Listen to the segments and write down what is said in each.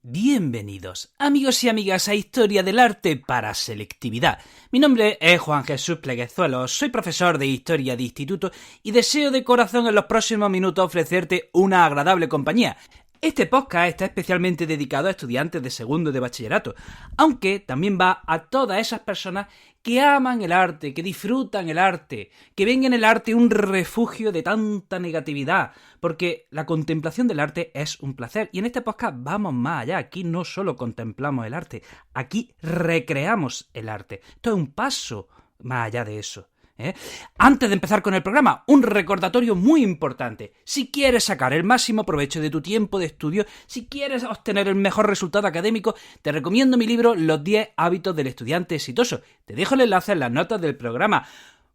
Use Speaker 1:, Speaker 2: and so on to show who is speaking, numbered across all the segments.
Speaker 1: Bienvenidos, amigos y amigas, a Historia del Arte para Selectividad. Mi nombre es Juan Jesús Pleguezuelos, soy profesor de Historia de Instituto y deseo de corazón en los próximos minutos ofrecerte una agradable compañía. Este podcast está especialmente dedicado a estudiantes de segundo de bachillerato, aunque también va a todas esas personas que aman el arte, que disfrutan el arte, que ven en el arte un refugio de tanta negatividad, porque la contemplación del arte es un placer. Y en este podcast vamos más allá, aquí no solo contemplamos el arte, aquí recreamos el arte. Esto es un paso más allá de eso. Antes de empezar con el programa, un recordatorio muy importante. Si quieres sacar el máximo provecho de tu tiempo de estudio, si quieres obtener el mejor resultado académico, te recomiendo mi libro Los 10 hábitos del estudiante exitoso. Te dejo el enlace en las notas del programa.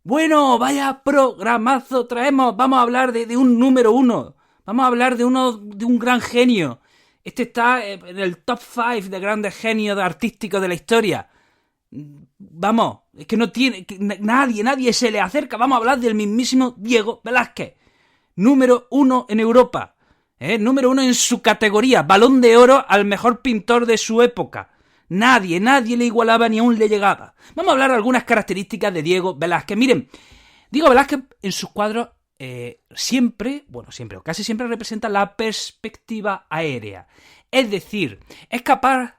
Speaker 1: Bueno, vaya programazo traemos. Vamos a hablar de un número uno. Vamos a hablar de un gran genio. Este está en el top 5 de grandes genios artísticos de la historia. Vamos, es que no tiene... Nadie se le acerca. Vamos a hablar del mismísimo Diego Velázquez. Número 1 en Europa. Número 1 en su categoría. Balón de Oro al mejor pintor de su época. Nadie le igualaba ni aún le llegaba. Vamos a hablar de algunas características de Diego Velázquez. Miren, Diego Velázquez en sus cuadros siempre o casi siempre representa la perspectiva aérea. Es decir, es capaz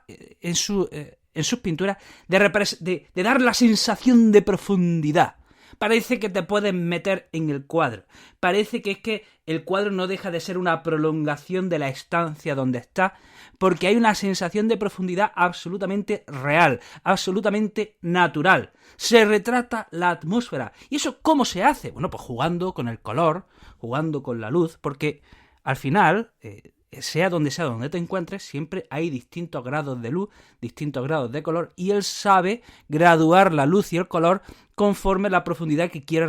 Speaker 1: en sus pinturas de dar la sensación de profundidad. Parece que te puedes meter en el cuadro. Parece que es que el cuadro no deja de ser una prolongación de la estancia donde está, porque hay una sensación de profundidad absolutamente real, absolutamente natural. Se retrata la atmósfera. ¿Y eso cómo se hace? Bueno, pues jugando con el color, jugando con la luz, porque al final... sea donde te encuentres, siempre hay distintos grados de luz, distintos grados de color, y él sabe graduar la luz y el color conforme la profundidad que quiere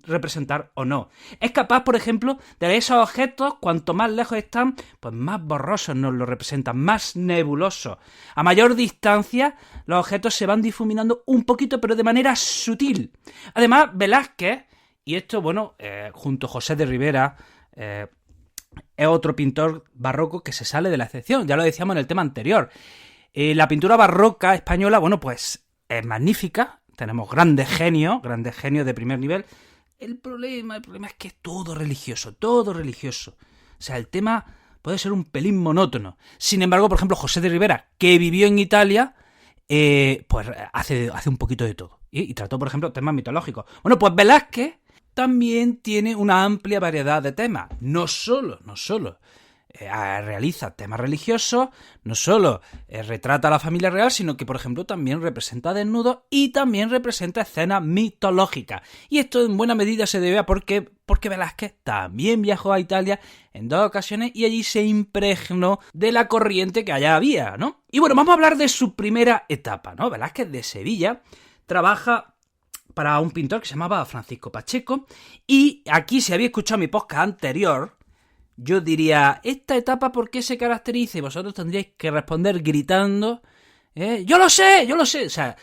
Speaker 1: representar o no. Es capaz, por ejemplo, de esos objetos, cuanto más lejos están, pues más borrosos nos lo representan, más nebulosos. A mayor distancia, los objetos se van difuminando un poquito, pero de manera sutil. Además, Velázquez, y esto, junto a José de Ribera, es otro pintor barroco que se sale de la excepción, ya lo decíamos en el tema anterior. La pintura barroca española, pues es magnífica, tenemos grandes genios de primer nivel. El problema es que es todo religioso. O sea, el tema puede ser un pelín monótono. Sin embargo, por ejemplo, José de Ribera, que vivió en Italia, pues hace un poquito de todo. Y trató, por ejemplo, temas mitológicos. Bueno, pues Velázquez también tiene una amplia variedad de temas. No solo realiza temas religiosos, no solo retrata a la familia real, sino que, por ejemplo, también representa desnudos y también representa escenas mitológicas. Y esto en buena medida se debe a porque Velázquez también viajó a Italia en 2 ocasiones y allí se impregnó de la corriente que allá había, ¿no? Y bueno, vamos a hablar de su primera etapa, ¿no? Velázquez de Sevilla trabaja para un pintor que se llamaba Francisco Pacheco, y aquí, si habéis escuchado mi podcast anterior, yo diría, ¿esta etapa por qué se caracteriza? Y vosotros tendríais que responder gritando, ¡yo lo sé! O sea,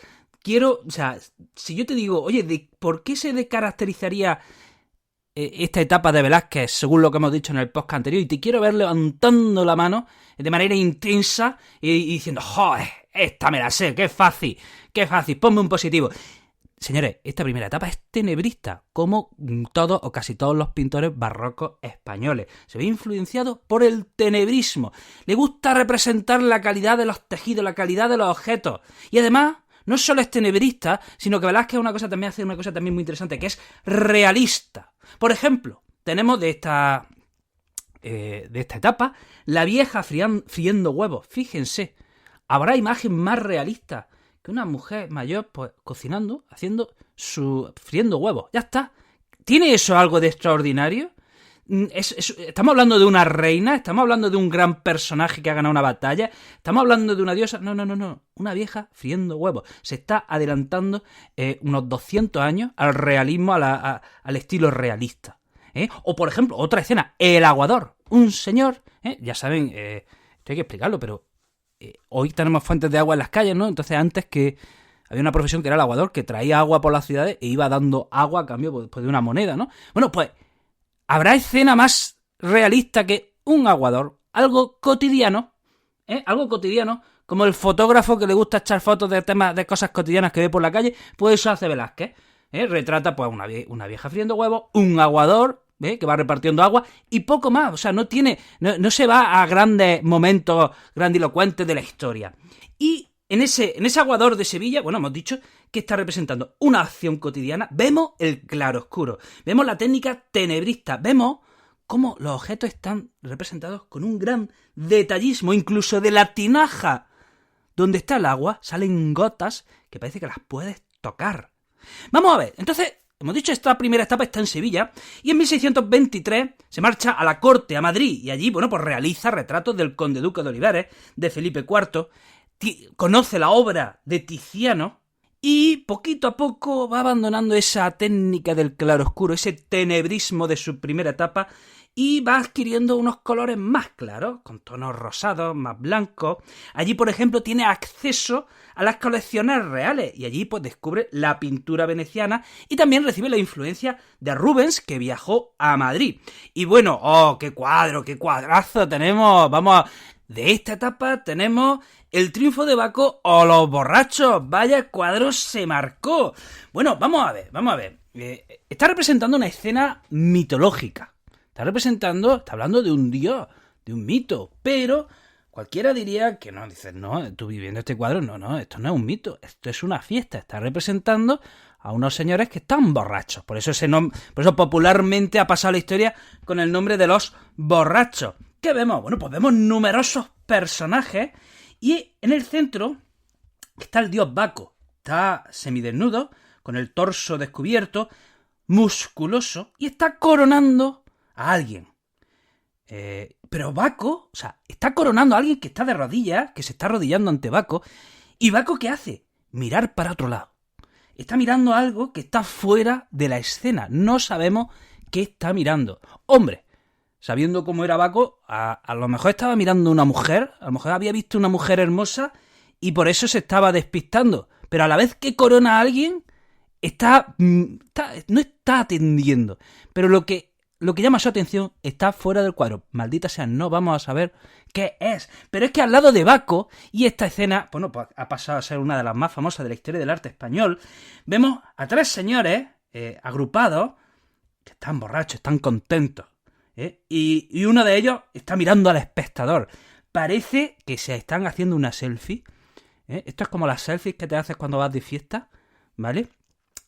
Speaker 1: si yo te digo, oye, ¿por qué se caracterizaría esta etapa de Velázquez, según lo que hemos dicho en el podcast anterior? Y te quiero ver levantando la mano de manera intensa y diciendo, ¡joder! Esta me la sé, qué fácil, ponme un positivo. Señores, esta primera etapa es tenebrista, como todos o casi todos los pintores barrocos españoles. Se ve influenciado por el tenebrismo. Le gusta representar la calidad de los tejidos, la calidad de los objetos. Y además, no solo es tenebrista, sino que Velázquez hace una cosa también muy interesante, que es realista. Por ejemplo, tenemos de esta etapa la vieja friendo huevos. Fíjense, habrá imagen más realista que una mujer mayor, pues, cocinando, friendo huevos. Ya está. ¿Tiene eso algo de extraordinario? ¿Estamos hablando de una reina? ¿Estamos hablando de un gran personaje que ha ganado una batalla? ¿Estamos hablando de una diosa? No. Una vieja friendo huevos. Se está adelantando unos 200 años al realismo, al estilo realista. O, por ejemplo, otra escena, el aguador. Un señor, ya saben, esto hay que explicarlo, pero hoy tenemos fuentes de agua en las calles, ¿no? Entonces, antes que había una profesión que era el aguador, que traía agua por las ciudades e iba dando agua a cambio de una moneda, ¿no? Bueno, pues ¿habrá escena más realista que un aguador, algo cotidiano, Algo cotidiano, como el fotógrafo que le gusta echar fotos de temas, de cosas cotidianas que ve por la calle, pues eso hace Velázquez. Retrata pues una vieja friendo huevos, un aguador, que va repartiendo agua y poco más. O sea, no se va a grandes momentos grandilocuentes de la historia. Y en ese aguador de Sevilla, bueno, hemos dicho que está representando una acción cotidiana. Vemos el claroscuro, vemos la técnica tenebrista, vemos cómo los objetos están representados con un gran detallismo, incluso de la tinaja donde está el agua salen gotas que parece que las puedes tocar. Vamos a ver, entonces, hemos dicho, esta primera etapa está en Sevilla, y en 1623 se marcha a la corte, a Madrid, y allí, bueno, pues realiza retratos del conde duque de Olivares, de Felipe IV, conoce la obra de Tiziano, y poquito a poco va abandonando esa técnica del claroscuro, ese tenebrismo de su primera etapa, y va adquiriendo unos colores más claros, con tonos rosados, más blancos. Allí, por ejemplo, tiene acceso a las colecciones reales, y allí pues descubre la pintura veneciana, y también recibe la influencia de Rubens, que viajó a Madrid. Y bueno, qué cuadrazo tenemos, de esta etapa tenemos el triunfo de Baco o los borrachos. Vaya cuadro se marcó. Bueno, vamos a ver. Está representando una escena mitológica. Está hablando de un dios, de un mito, pero cualquiera diría que no, dices, no, tú viviendo este cuadro, no, esto no es un mito, esto es una fiesta, está representando a unos señores que están borrachos, por eso popularmente ha pasado la historia con el nombre de los borrachos. ¿Qué vemos? Bueno, pues vemos numerosos personajes, y en el centro está el dios Baco, está semidesnudo, con el torso descubierto, musculoso, y está coronando a alguien. Pero Baco, o sea, está coronando a alguien que está de rodillas, que se está arrodillando ante Baco. ¿Y Baco qué hace? Mirar para otro lado. Está mirando algo que está fuera de la escena. No sabemos qué está mirando. Hombre, sabiendo cómo era Baco, a lo mejor estaba mirando una mujer, a lo mejor había visto una mujer hermosa y por eso se estaba despistando. Pero a la vez que corona a alguien, no está atendiendo. Pero lo que llama su atención está fuera del cuadro. Maldita sea, no vamos a saber qué es. Pero es que al lado de Baco, y esta escena, bueno, pues ha pasado a ser una de las más famosas de la historia del arte español, vemos a tres señores agrupados que están borrachos, están contentos. Y uno de ellos está mirando al espectador. Parece que se están haciendo una selfie. Esto es como las selfies que te haces cuando vas de fiesta, ¿vale?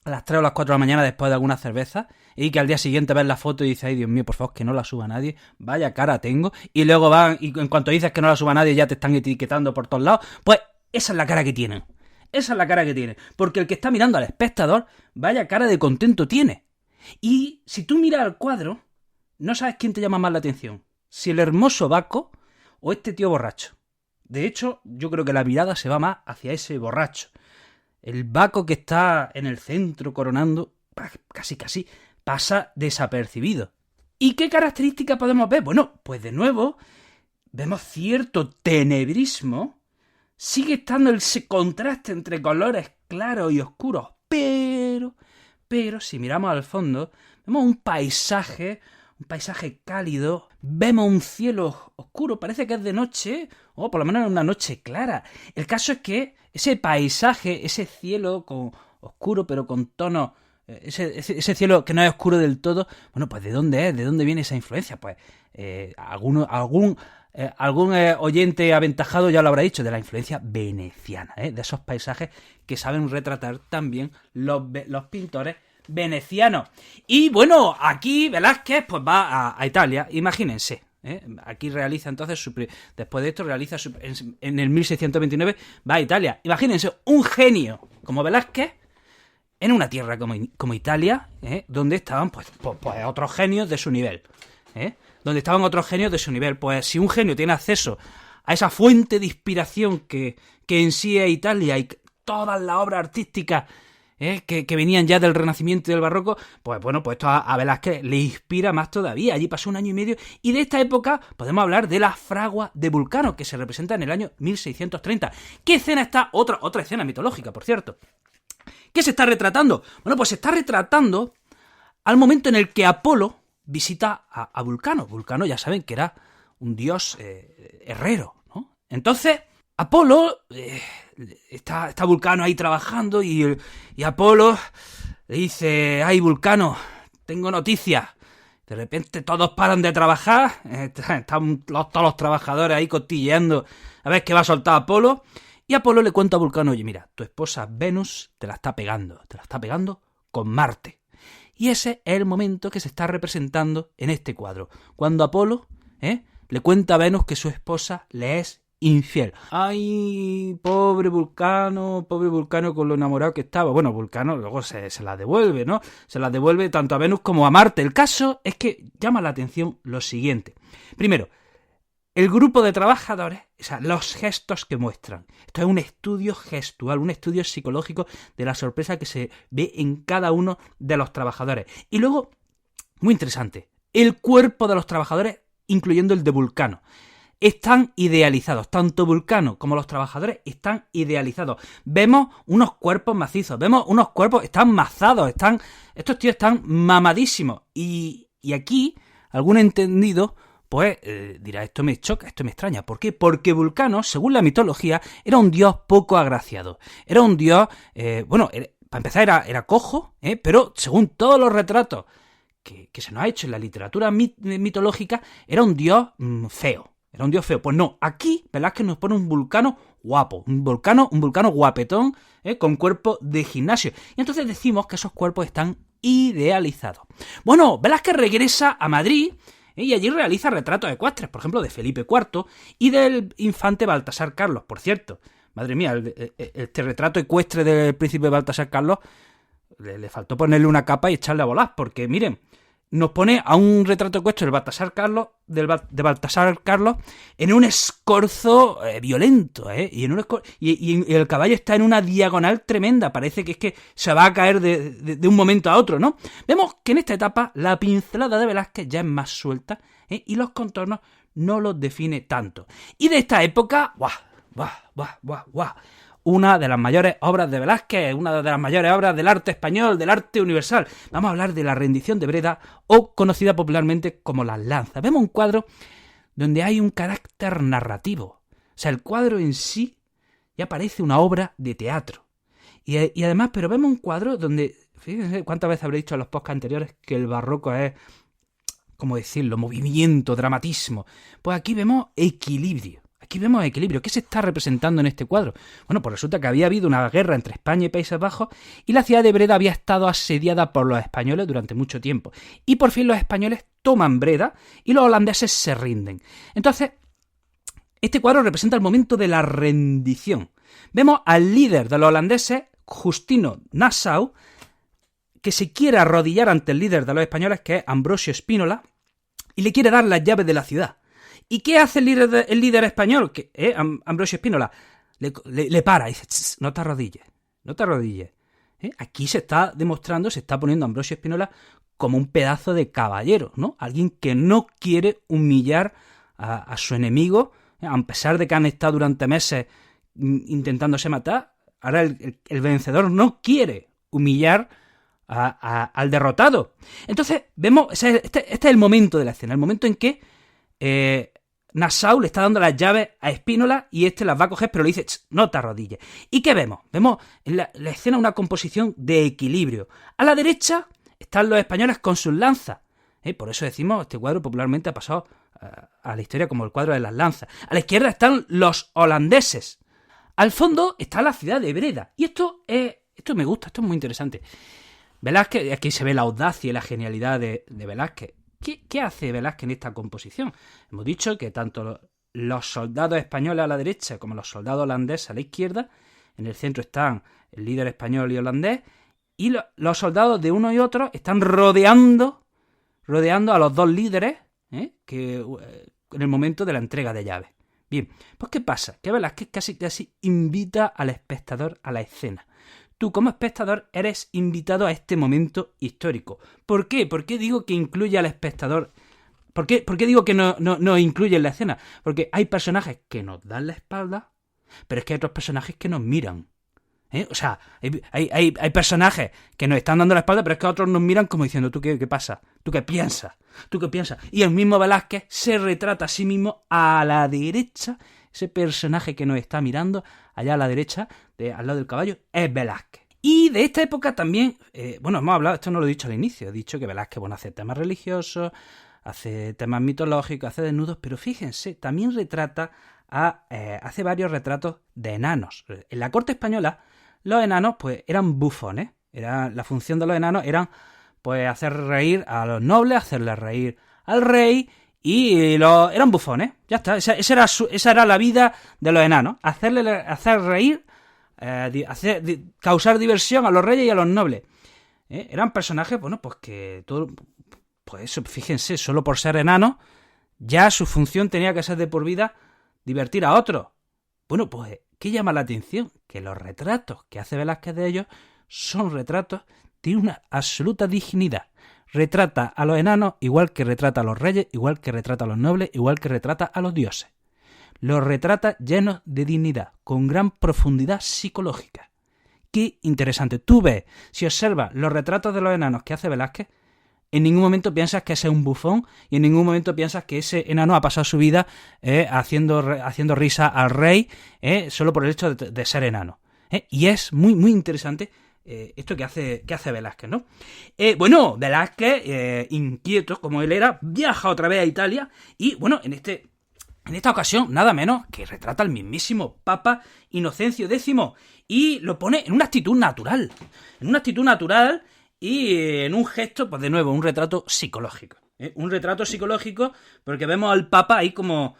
Speaker 1: A las 3 o las 4 de la mañana después de alguna cerveza, y que al día siguiente ves la foto y dices, ay Dios mío, por favor, que no la suba nadie, vaya cara tengo, y luego van, y en cuanto dices que no la suba nadie ya te están etiquetando por todos lados. Pues esa es la cara que tienen, porque el que está mirando al espectador, vaya cara de contento tiene. Y si tú miras al cuadro, no sabes quién te llama más la atención, si el hermoso Baco o este tío borracho. De hecho, yo creo que la mirada se va más hacia ese borracho. El Baco que está en el centro coronando, casi pasa desapercibido. ¿Y qué características podemos ver? Bueno, pues de nuevo vemos cierto tenebrismo. Sigue estando ese contraste entre colores claros y oscuros, pero si miramos al fondo, vemos un paisaje cálido, vemos un cielo oscuro, parece que es de noche, o por lo menos una noche clara. El caso es que ese paisaje, ese cielo oscuro pero con tonos, ese cielo que no es oscuro del todo, bueno, pues ¿de dónde es? ¿De dónde viene esa influencia? Pues algún oyente aventajado ya lo habrá dicho, de la influencia veneciana, de esos paisajes que saben retratar también los pintores venecianos. Y bueno, aquí Velázquez pues va a Italia, imagínense. Aquí realiza entonces, después de esto realiza en el 1629 va a Italia. Imagínense un genio como Velázquez en una tierra como Italia, donde estaban pues otros genios de su nivel. Pues si un genio tiene acceso a esa fuente de inspiración que en sí es Italia, y todas las obras artísticas que venían ya del Renacimiento y del Barroco, pues bueno, pues esto a Velázquez le inspira más todavía. Allí pasó un año y medio, y de esta época podemos hablar de la fragua de Vulcano, que se representa en el año 1630. ¿Qué escena está? Otra escena mitológica, por cierto. ¿Qué se está retratando? Bueno, pues se está retratando al momento en el que Apolo visita a Vulcano. Vulcano, ya saben que era un dios herrero, ¿no? Entonces, Apolo, está Vulcano ahí trabajando y Apolo le dice, ¡ay, Vulcano, tengo noticias! De repente todos paran de trabajar, están todos los trabajadores ahí cotilleando a ver qué va a soltar Apolo, y Apolo le cuenta a Vulcano, oye, mira, tu esposa Venus te la está pegando con Marte. Y ese es el momento que se está representando en este cuadro, cuando Apolo le cuenta a Venus que su esposa le es infiel. ¡Ay, pobre Vulcano con lo enamorado que estaba! Bueno, Vulcano luego se la devuelve, ¿no? Se la devuelve tanto a Venus como a Marte. El caso es que llama la atención lo siguiente. Primero, el grupo de trabajadores, o sea, los gestos que muestran. Esto es un estudio gestual, un estudio psicológico de la sorpresa que se ve en cada uno de los trabajadores. Y luego, muy interesante, el cuerpo de los trabajadores, incluyendo el de Vulcano. Están idealizados, tanto Vulcano como los trabajadores están idealizados. Vemos unos cuerpos macizos, vemos unos cuerpos, están mazados, estos tíos están mamadísimos. Y aquí, algún entendido, pues dirá, esto me choca, esto me extraña. ¿Por qué? Porque Vulcano, según la mitología, era un dios poco agraciado. Era un dios, para empezar era cojo, pero según todos los retratos que se nos ha hecho en la literatura mitológica, era un dios feo. Era un dios feo. Pues no, aquí Velázquez nos pone un Vulcano guapo, un vulcano guapetón, con cuerpo de gimnasio. Y entonces decimos que esos cuerpos están idealizados. Bueno, Velázquez regresa a Madrid y allí realiza retratos ecuestres, por ejemplo, de Felipe IV y del infante Baltasar Carlos. Por cierto, madre mía, este retrato ecuestre del príncipe Baltasar Carlos le faltó ponerle una capa y echarle a volar, porque miren, nos pone a un retrato ecuestre de Baltasar Carlos en un escorzo violento, y el caballo está en una diagonal tremenda, parece que es que se va a caer de un momento a otro, ¿no? Vemos que en esta etapa la pincelada de Velázquez ya es más suelta, y los contornos no los define tanto. Y de esta época, una de las mayores obras de Velázquez, una de las mayores obras del arte español, del arte universal. Vamos a hablar de la rendición de Breda, o conocida popularmente como Las Lanzas. Vemos un cuadro donde hay un carácter narrativo. O sea, el cuadro en sí ya parece una obra de teatro. Y además, pero vemos un cuadro donde, fíjense cuántas veces habré dicho en los podcasts anteriores que el barroco es, ¿cómo decirlo?, movimiento, dramatismo. Pues aquí vemos equilibrio. Aquí vemos equilibrio. ¿Qué se está representando en este cuadro? Bueno, pues resulta que había habido una guerra entre España y Países Bajos y la ciudad de Breda había estado asediada por los españoles durante mucho tiempo. Y por fin los españoles toman Breda y los holandeses se rinden. Entonces, este cuadro representa el momento de la rendición. Vemos al líder de los holandeses, Justino Nassau, que se quiere arrodillar ante el líder de los españoles, que es Ambrosio Spínola, y le quiere dar las llaves de la ciudad. ¿Y qué hace el líder español? Ambrosio Spínola le para y dice, no te arrodilles. Aquí se está demostrando, se está poniendo a Ambrosio Spínola como un pedazo de caballero, ¿no? Alguien que no quiere humillar a su enemigo, a pesar de que han estado durante meses intentándose matar. Ahora el vencedor no quiere humillar al derrotado. Entonces, vemos, este es el momento de la escena, el momento en que Nassau le está dando las llaves a Spínola y este las va a coger, pero le dice, no te arrodilles. ¿Y qué vemos? Vemos en la escena una composición de equilibrio. A la derecha están los españoles con sus lanzas. Por eso decimos, este cuadro popularmente ha pasado a la historia como el cuadro de las lanzas. A la izquierda están los holandeses. Al fondo está la ciudad de Breda. Y esto me gusta, esto es muy interesante. Velázquez, aquí se ve la audacia y la genialidad de Velázquez. ¿Qué hace Velázquez en esta composición? Hemos dicho que tanto los soldados españoles a la derecha como los soldados holandeses a la izquierda, en el centro están el líder español y holandés, y los soldados de uno y otro están rodeando a los dos líderes, que en el momento de la entrega de llaves. Bien, pues ¿qué pasa? Que Velázquez casi invita al espectador a la escena. Tú, como espectador, eres invitado a este momento histórico. ¿Por qué? ¿Por qué digo que incluye al espectador? ¿Por qué digo que no incluye en la escena? Porque hay personajes que nos dan la espalda, pero es que hay otros personajes que nos miran. O sea, hay personajes que nos están dando la espalda, pero es que otros nos miran como diciendo, ¿tú qué pasa? ¿Tú qué piensas? Y el mismo Velázquez se retrata a sí mismo a la derecha ese personaje que nos está mirando allá a la derecha, al lado del caballo, es Velázquez. Y de esta época también, hemos hablado, esto no lo he dicho al inicio, he dicho que Velázquez, hace temas religiosos, hace temas mitológicos, hace desnudos, pero fíjense, también hace varios retratos de enanos. En la corte española, los enanos, pues, eran bufones. La función de los enanos eran, pues, hacer reír a los nobles, hacerles reír al rey, y eran bufones. Ya está, esa era la vida de los enanos, hacer reír, causar diversión a los reyes y a los nobles. Eran personajes, pues que todo, pues eso, fíjense, solo por ser enanos, ya su función tenía que ser de por vida divertir a otros. Bueno, pues, ¿qué llama la atención? Que los retratos que hace Velázquez de ellos son retratos de una absoluta dignidad. Retrata a los enanos igual que retrata a los reyes, igual que retrata a los nobles, igual que retrata a los dioses. Los retrata llenos de dignidad, con gran profundidad psicológica. Qué interesante. Tú ves, si observas los retratos de los enanos que hace Velázquez, en ningún momento piensas que ese es un bufón y en ningún momento piensas que ese enano ha pasado su vida haciendo risa al rey solo por el hecho de ser enano. Y es muy, muy interesante esto que hace Velázquez, ¿no? Velázquez, inquieto como él era, viaja otra vez a Italia y, en esta ocasión, nada menos que retrata al mismísimo Papa Inocencio X y lo pone en una actitud natural. Y en un gesto, pues de nuevo, un retrato psicológico. Un retrato psicológico porque vemos al Papa ahí como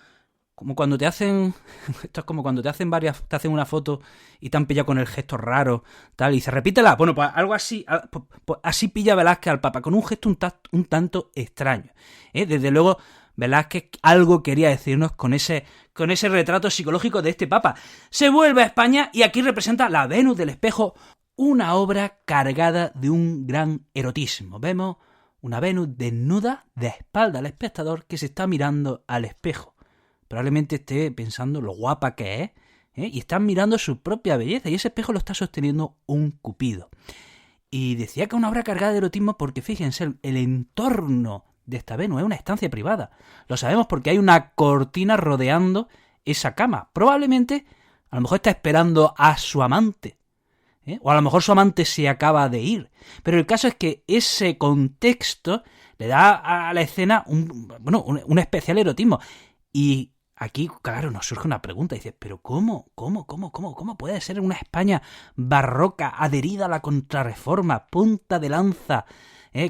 Speaker 1: cuando te hacen... Esto es como cuando te hacen una foto y te han pillado con el gesto raro, tal, y dice, repítela. Bueno, pues algo así, pues así pilla Velázquez al Papa, con un gesto un tanto extraño. Desde luego, Velázquez algo quería decirnos con ese retrato psicológico de este Papa. Se vuelve a España y aquí representa la Venus del Espejo, una obra cargada de un gran erotismo. Vemos una Venus desnuda de espalda al espectador que se está mirando al espejo. Probablemente esté pensando lo guapa que es, y está mirando su propia belleza, y ese espejo lo está sosteniendo un cupido. Y decía que una obra cargada de erotismo porque, fíjense, el entorno de esta Venus es una estancia privada. Lo sabemos porque hay una cortina rodeando esa cama. Probablemente, a lo mejor está esperando a su amante, o a lo mejor su amante se acaba de ir. Pero el caso es que ese contexto le da a la escena un especial erotismo. Y aquí, claro, nos surge una pregunta. Dices, pero ¿cómo puede ser una España barroca, adherida a la contrarreforma, punta de lanza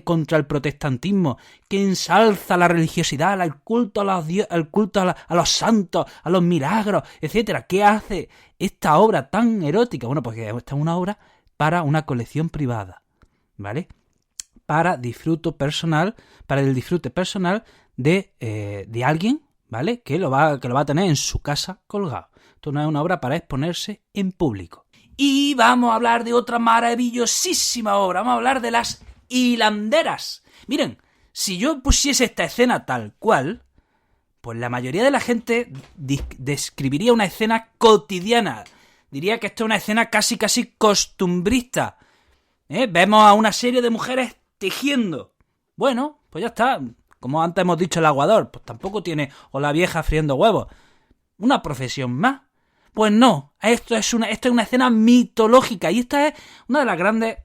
Speaker 1: contra el protestantismo, que ensalza la religiosidad, el culto a los santos, a los milagros, etcétera? ¿Qué hace esta obra tan erótica? Bueno, pues esta es una obra para una colección privada, ¿vale? Para el disfrute personal de alguien, ¿vale? Que lo va a tener en su casa colgado. Esto no es una obra para exponerse en público. Y vamos a hablar de otra maravillosísima obra. Vamos a hablar de las hilanderas. Miren, si yo pusiese esta escena tal cual, pues la mayoría de la gente describiría una escena cotidiana. Diría que esto es una escena casi costumbrista. Vemos a una serie de mujeres tejiendo. Bueno, pues ya está. Como antes hemos dicho, el aguador, pues tampoco tiene, o la vieja friendo huevos. Una profesión más. Pues no, esto es una escena mitológica, y esta es una de las grandes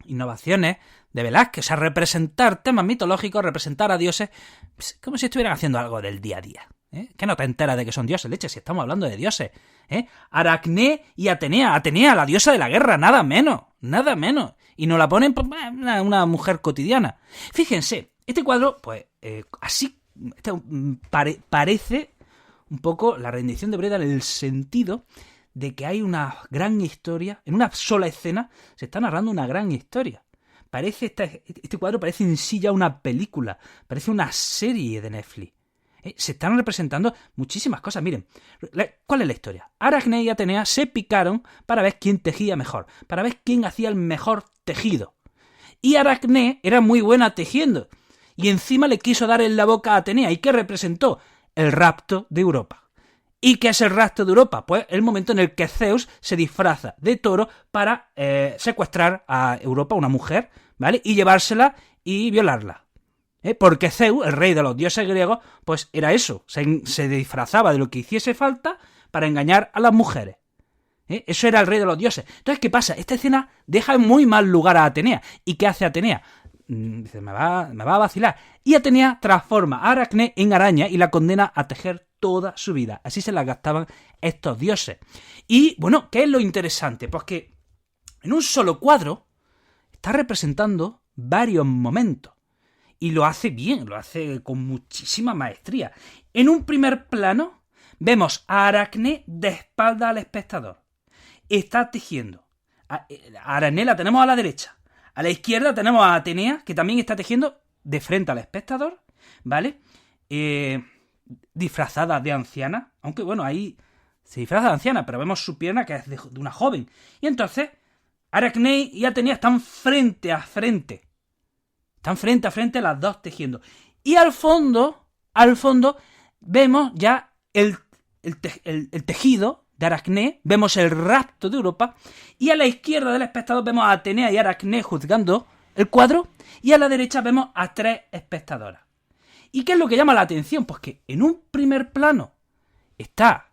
Speaker 1: innovaciones de Velázquez. O sea, representar temas mitológicos, representar a dioses, como si estuvieran haciendo algo del día a día. Que no te enteras de que son dioses, leche, si estamos hablando de dioses. Aracné y Atenea, la diosa de la guerra, nada menos. Y nos la ponen pues, una mujer cotidiana. Fíjense, este cuadro, pues, parece un poco la rendición de Breda en el sentido de que hay una gran historia, en una sola escena se está narrando una gran historia. Este cuadro parece en sí ya una película, parece una serie de Netflix. Se están representando muchísimas cosas. Miren, ¿cuál es la historia? Aracné y Atenea se picaron para ver quién tejía mejor, para ver quién hacía el mejor tejido. Y Aracné era muy buena tejiendo, y encima le quiso dar en la boca a Atenea. ¿Y qué representó? El rapto de Europa. ¿Y qué es el rapto de Europa? Pues el momento en el que Zeus se disfraza de toro para secuestrar a Europa, una mujer, ¿vale? Y llevársela y violarla. Porque Zeus, el rey de los dioses griegos, pues era eso, se disfrazaba de lo que hiciese falta para engañar a las mujeres. Eso era el rey de los dioses. Entonces, ¿qué pasa? Esta escena deja en muy mal lugar a Atenea. ¿Y qué hace Atenea? Dice, me va a vacilar. Y Atenea transforma a Aracné en araña y la condena a tejer toda su vida. Así se la gastaban estos dioses. Y, bueno, ¿qué es lo interesante? Pues que en un solo cuadro está representando varios momentos. Y lo hace bien, lo hace con muchísima maestría. En un primer plano vemos a Aracné de espalda al espectador. Está tejiendo. A Aracné la tenemos a la derecha. A la izquierda tenemos a Atenea, que también está tejiendo de frente al espectador, ¿vale? Disfrazada de anciana. Aunque, bueno, ahí se disfraza de anciana, pero vemos su pierna que es de una joven. Y entonces, Aracné y Atenea están frente a frente. Están frente a frente las dos tejiendo. Y al fondo vemos ya el tejido de Aracné, vemos el rapto de Europa, y a la izquierda del espectador vemos a Atenea y Aracné juzgando el cuadro, y a la derecha vemos a 3 espectadoras. ¿Y qué es lo que llama la atención? Pues que en un primer plano está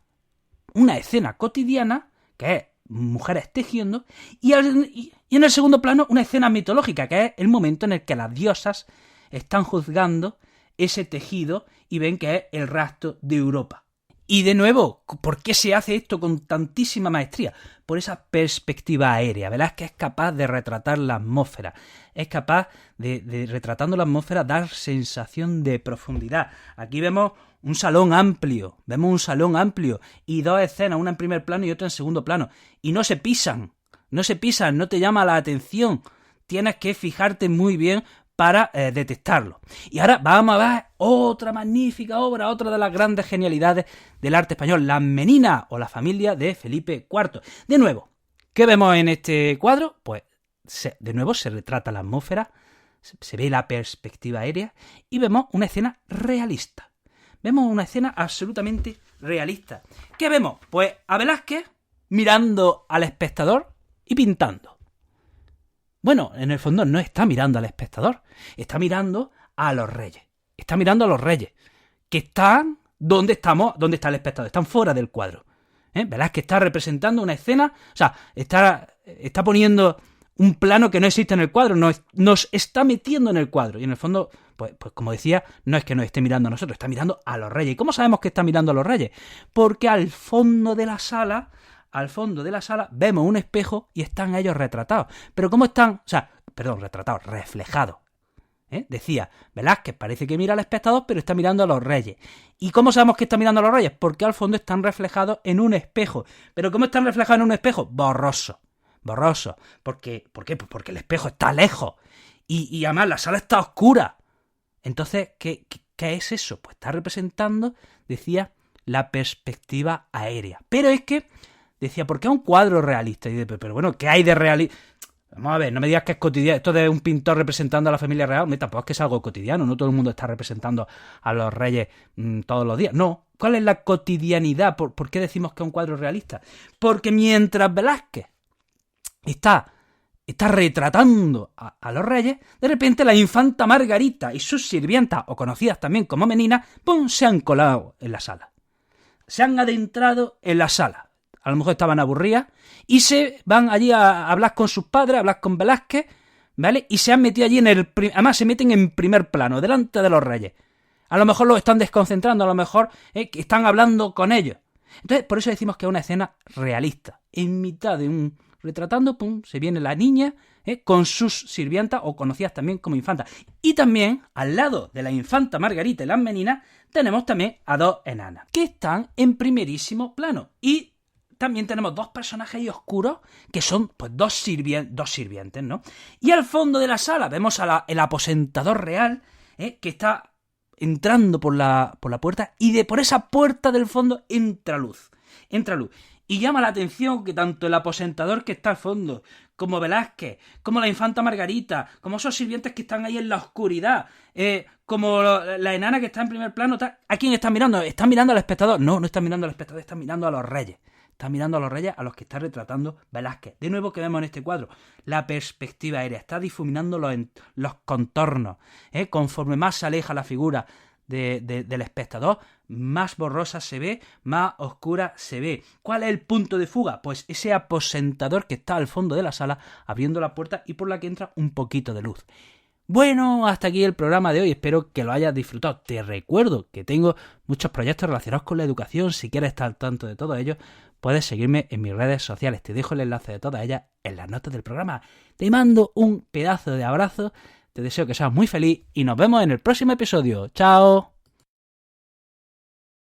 Speaker 1: una escena cotidiana, que es mujeres tejiendo, y en el segundo plano una escena mitológica, que es el momento en el que las diosas están juzgando ese tejido y ven que es el rapto de Europa. Y de nuevo, ¿por qué se hace esto con tantísima maestría? Por esa perspectiva aérea. Velázquez es capaz de retratar la atmósfera. Es capaz de retratando la atmósfera, dar sensación de profundidad. Aquí vemos un salón amplio. Y 2 escenas, una en primer plano y otra en segundo plano. Y no se pisan, no te llama la atención. Tienes que fijarte muy bien para detectarlo. Y ahora vamos a ver otra magnífica obra, otra de las grandes genialidades del arte español, Las Meninas, o la familia de Felipe IV. De nuevo, ¿qué vemos en este cuadro? Pues de nuevo se retrata la atmósfera, se ve la perspectiva aérea y vemos una escena realista. Vemos una escena absolutamente realista. ¿Qué vemos? Pues a Velázquez mirando al espectador y pintando. Bueno, en el fondo no está mirando al espectador, está mirando a los reyes. Está mirando a los reyes, que están donde está el espectador, están fuera del cuadro. Velázquez está representando una escena, o sea, está poniendo un plano que no existe en el cuadro, nos está metiendo en el cuadro. Y en el fondo, pues como decía, no es que nos esté mirando a nosotros, está mirando a los reyes. ¿Y cómo sabemos que está mirando a los reyes? Porque al fondo de la sala vemos un espejo y están ellos retratados. Pero ¿cómo están? Retratados, reflejados. Decía, Velázquez parece que mira al espectador, pero está mirando a los reyes. ¿Y cómo sabemos que está mirando a los reyes? Porque al fondo están reflejados en un espejo. ¿Pero cómo están reflejados en un espejo? Borroso. ¿Por qué? Pues porque el espejo está lejos. Y además la sala está oscura. Entonces, ¿qué es eso? Pues está representando, decía, la perspectiva aérea. Pero es que decía, ¿por qué es un cuadro realista? Y dice, pero bueno, ¿qué hay de realista? Vamos a ver, no me digas que es cotidiano. Esto de un pintor representando a la familia real, tampoco es que es algo cotidiano. No todo el mundo está representando a los reyes todos los días. No. ¿Cuál es la cotidianidad? ¿Por qué decimos que es un cuadro realista? Porque mientras Velázquez está retratando a los reyes, de repente la infanta Margarita y sus sirvientas, o conocidas también como meninas, ¡pum!, se han colado en la sala. Se han adentrado en la sala. A lo mejor estaban aburridas, y se van allí a hablar con sus padres, a hablar con Velázquez, ¿vale? Y se han metido allí además se meten en primer plano, delante de los reyes. A lo mejor los están desconcentrando, a lo mejor que están hablando con ellos. Entonces, por eso decimos que es una escena realista. En mitad de un retratando, pum, se viene la niña con sus sirvientas, o conocidas también como infantas. Y también, al lado de la infanta Margarita y las meninas, tenemos también a 2 enanas, que están en primerísimo plano. Y también tenemos 2 personajes ahí oscuros, que son pues dos sirvientes, ¿no? Y al fondo de la sala vemos el aposentador real, que está entrando por la puerta, y por esa puerta del fondo entra luz. Y llama la atención que tanto el aposentador que está al fondo, como Velázquez, como la infanta Margarita, como esos sirvientes que están ahí en la oscuridad, como la enana que está en primer plano, ¿a quién están mirando? ¿Están mirando al espectador? No están mirando al espectador, están mirando a los reyes. está mirando a los reyes a los que está retratando Velázquez. De nuevo, que vemos en este cuadro la perspectiva aérea, está difuminando los contornos. Conforme más se aleja la figura del espectador, más borrosa se ve, más oscura se ve. ¿Cuál es el punto de fuga? Pues ese aposentador que está al fondo de la sala, abriendo la puerta y por la que entra un poquito de luz. Bueno, hasta aquí el programa de hoy, espero que lo hayas disfrutado. Te recuerdo que tengo muchos proyectos relacionados con la educación. Si quieres estar al tanto de todo ello, puedes seguirme en mis redes sociales. Te dejo el enlace de todas ellas en las notas del programa. Te mando un pedazo de abrazo, te deseo que seas muy feliz y nos vemos en el próximo episodio. ¡Chao!